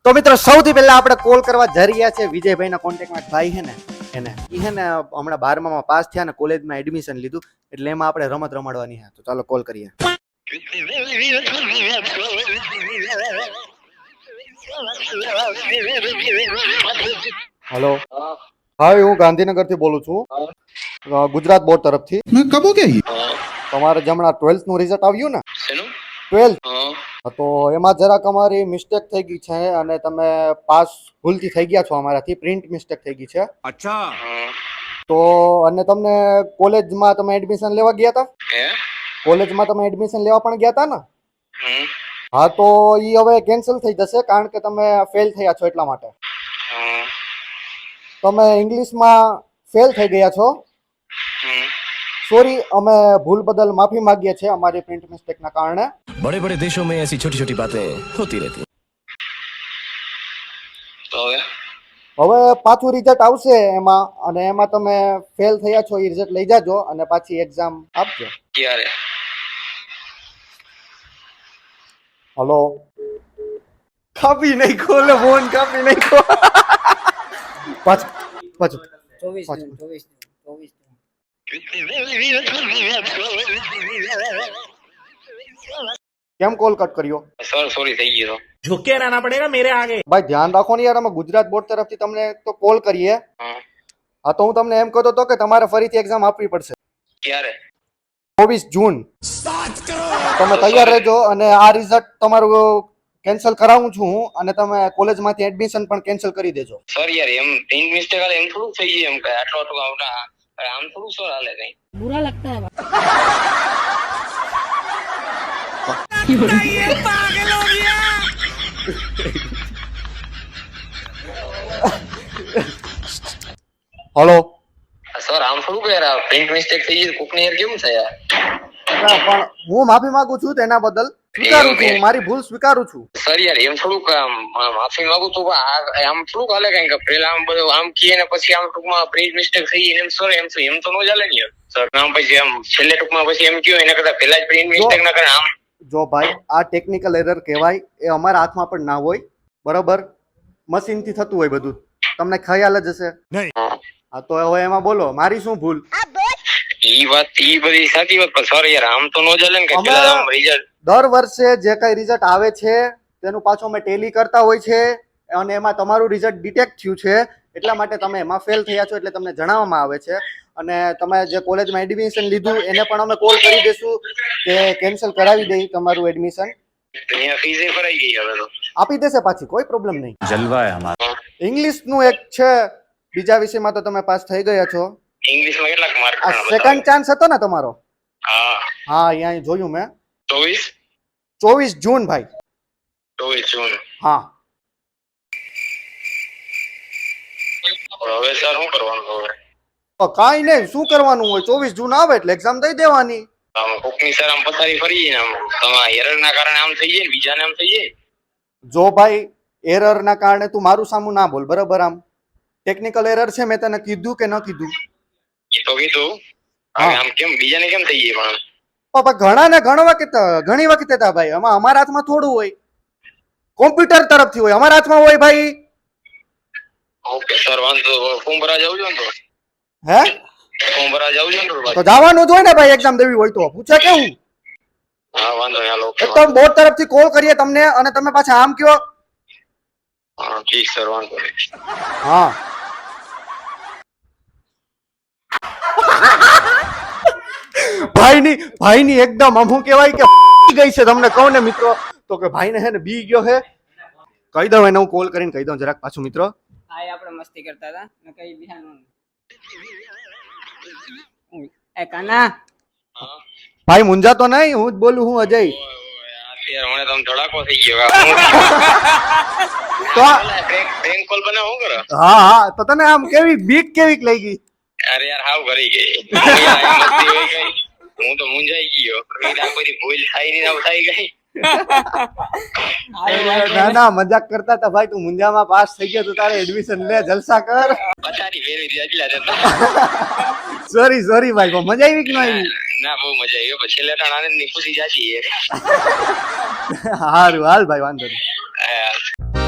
તો મિત્રો સૌથી પહેલા આપણે કોલ કરવા જઈ રહ્યા છે વિજયભાઈના કોન્ટેક્ટમાં ભાઈ છે ને એને ઈ છે ને હમણાં 12માં પાસ થયા ને કોલેજમાં એડમિશન લીધું એટલે એમાં આપણે રમત રમાડવાની છે. તો ચાલો કોલ કરીએ. હેલો, હા હું ગાંધીનગરથી બોલું છું, ગુજરાત બોર્ડ તરફથી. मैं कब हो गया ये? તમારે જે હમણાં 12th નું રિઝલ્ટ આવ્યું ને 12th, તો એમાં જરાક અમારી મિસ્ટેક થઈ ગઈ છે અને તમે પાસ ભૂલથી થઈ ગયા છો, અમારાથી પ્રિન્ટ મિસ્ટેક થઈ ગઈ છે. अच्छा તો અને તમને કોલેજમાં તમે એડમિશન લેવા ગયા હતા, કોલેજમાં તમે એડમિશન લેવા પણ ગયા હતા ને? હા, તો ઈ હવે કેન્સલ થઈ જશે કારણ કે તમે ફેલ થયા છો એટલા માટે. તમે ઇંગ્લિશમાં ફેલ થઈ ગયા છો. સોરી, અમે ભૂલ બદલ માફી માંગીએ છીએ અમારી પ્રિન્ટ મિસ્ટેકના કારણે. बड़े बड़े देशों में ऐसी छोटी छोटी बातें होती रहती हैं. હવે પાછું રિઝલ્ટ આવશે એમાં, અને એમાં તમે ફેલ થયા છો એ રિઝલ્ટ લઈ જાજો અને પાછી એક્ઝામ આપજો. ક્યારે? હલો, કાપી નાખ્યો, લે ફોન કાપી નાખ્યો. પાછું પાછું 24 કેમ કોલ કટ કર્યો? સર સોરી થઈ ગયો. झुक के रहना पड़ेगा मेरे आगे. ભાઈ ધ્યાન રાખો ને યાર, અમે ગુજરાત બોર્ડ તરફથી તમને તો કોલ કરીએ. હા, તો હું તમને એમ કહેતો હતો કે તમારે ફરીથી એક્ઝામ આપવી પડશે ક્યારે? 24 જૂન. તમે તૈયાર રહેજો અને આ રિઝલ્ટ તમારું કેન્સલ કરાવું છું હું, અને તમે કોલેજમાંથી એડમિશન પણ કેન્સલ કરી દેજો. સર યાર એમ પ્રિન્ટ મિસ્ટેક હાલે એમ થોડું થઈ ગયું, એમ કે આટલો આટલો આમ થોડું સર હાલે કઈ. बुरा लगता है. હલો, સર આમ થોડું કે યાર પ્રિન્ટ મિસ્ટેક થઈ ગઈ કોકની યાર કેમ થયા? પણ હું માફી માંગુ છું તેના બદલ, સ્વીકારું છું, મારી ભૂલ સ્વીકારું છું. સર યાર એમ થોડું માફી માંગુ છું, આમ થોડું હાલે કઈ કે પેલા આમ બધું આમ કીએ ને પછી આમ ટૂંકમાં પ્રિન્ટ મિસ્ટેક થઈ ગઈ એમ સર એમ તો ન ચાલે ને યાર. સર આમ પછી આમ છેલ્લે ટૂંકમાં પછી એમ કયો એના કરતા પેલા જ પ્રિન્ટ મિસ્ટેક ના કરે. આમ જો ભાઈ, આ ટેકનિકલ એરર કહેવાય, એ અમારા હાથમાં પણ ના હોય, બરોબર? મશીનથી થતું હોય બધું, તમને ખ્યાલ જ હશે. હા, તો હવે એમાં બોલો મારી શું ભૂલ? ઈ બધી સાચી વાત, પણ સર યાર આમ તો ન ચાલે ને કે પેલા આમ રિઝલ્ટ દર વર્ષે જે કઈ રિઝલ્ટ આવે છે તેનું પાછું અમે ટેલી કરતા હોય છે, અને એમાં તમારું રિઝલ્ટ ડિટેક્ટ થયું છે એટલા માટે તમે એમાં ફેલ થયા છો એટલે તમને જણાવવામાં આવે છે. અને તમે જે કોલેજમાં એડમિશન લીધું એને પણ અમે કોલ કરી દઈશું કે કેન્સલ કરાવી દઈ તમારું એડમિશન. અહીંયા ફીઝે ભરાઈ ગઈ હવે તો. આપી દેશે પાછી, કોઈ પ્રોબ્લેમ નહીં. जलवा है हमारा. ઇંગ્લિશનું એક છે, બીજા વિષયમાં તો તમે પાસ થઈ ગયા છો. ઇંગ્લિશમાં કેટલાક માર્ક? આ સેકન્ડ ચાન્સ હતો ને તમારો? હા હા, અહીંયા જોયું મેં. 24 જૂન ભાઈ. 24 જૂન. હા, હવે સર શું કરવાનું હવે? તો કાંઈ નહીં, શું કરવાનું હોય, 24 જૂન આવે એટલે એક્ઝામ દઈ દેવાની. આમ કોકની સર આમ પથારી ફરી જાય ને, આમ તમારા એરર ના કારણે આમ થઈ જાય ને બીજાને આમ થઈ જાય. જો ભાઈ, એરર ના કારણે તું મારું સામું ના બોલ, બરાબર? આમ ટેકનિકલ એરર છે, મેં તને કીધું કે ન કીધું? એ તો કીધું. હા. આમ કેમ બીજાને કેમ થઈ જાય પણ? ઘણા ને ઘણી વખત હતા ભાઈ, આમાં અમારા હાથમાં થોડું હોય, કોમ્પ્યુટર તરફથી હોય, અમારા હાથમાં હોય ભાઈ. ઓકે સર, વાંધો ફોર્મ ભરા જાવ છો ને? તો હે, ફોર્મ ભરા જાવ છો ને? તો જવાનું જ હોય ને ભાઈ, એક્ઝામ દેવી હોય તો. પૂછે કેવું? હા વાંધો નહીં, હાલો. એક તો બોર્ડ તરફથી કોલ કરીએ તમને અને તમે પાછા આમ કયો. હા ઠીક સર, વાંધો નહીં. હા, ભાઈની એકદમ આમ શું કહેવાય કે ગઈ છે, તમને કહું ને મિત્રો, તો કે ભાઈને હે ને બી ગયો હે. કહી દઉં એને, હું કોલ કરીને કહી દઉં જરાક પાછું મિત્રો. આ આપણે મસ્તી કરતા હતા ને કઈ બિહારનું. એ કાના ભાઈ મુંજાતો નહીં, હું જ બોલું, હું અજય. યાર મને તમે ધડાકો થઈ ગયો. તો પ્રેન્ક કોલ બનાવ શું કરો? હા હા, તો તને આમ કેવી બીક કેવીક લઈ ગઈ? અરે યાર હાવ કરી ગઈ. યાર, આ મસ્તી હોય ગઈ. હું તો મુંજાઈ ગયો. આ કોઈ ભૂલ થાય નહીં આવું થઈ ગઈ. ના ના, મજાક કરતા હતા ભાઈ. તું મુંજામાં પાસ થઈ ગયો, તું તારે એડમિશન લે, જલસા કર. પથારી ફેરવી દીધી એટલા જતા. સોરી ભાઈ, પણ મજા આવી કે ન આવી? ના બહુ મજા આવી. પછી છેલ્લે ત્રણ આનંદ ની ખુશી જાચી. સારું, હાલ ભાઈ, વાંધો નહીં. હા.